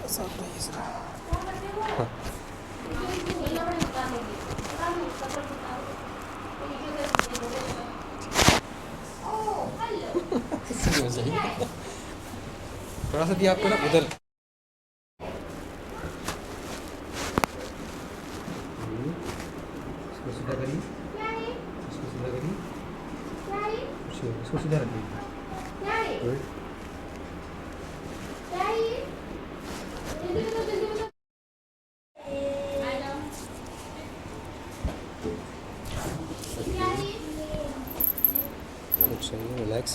साफ रहिए सर। थोड़ा सा दिया आपको ना उधर। इसको सीधा करिए, इसको सीधा करिए, इसको सीधा रखिए। गुड। कुछ चाहिए, रिलैक्स।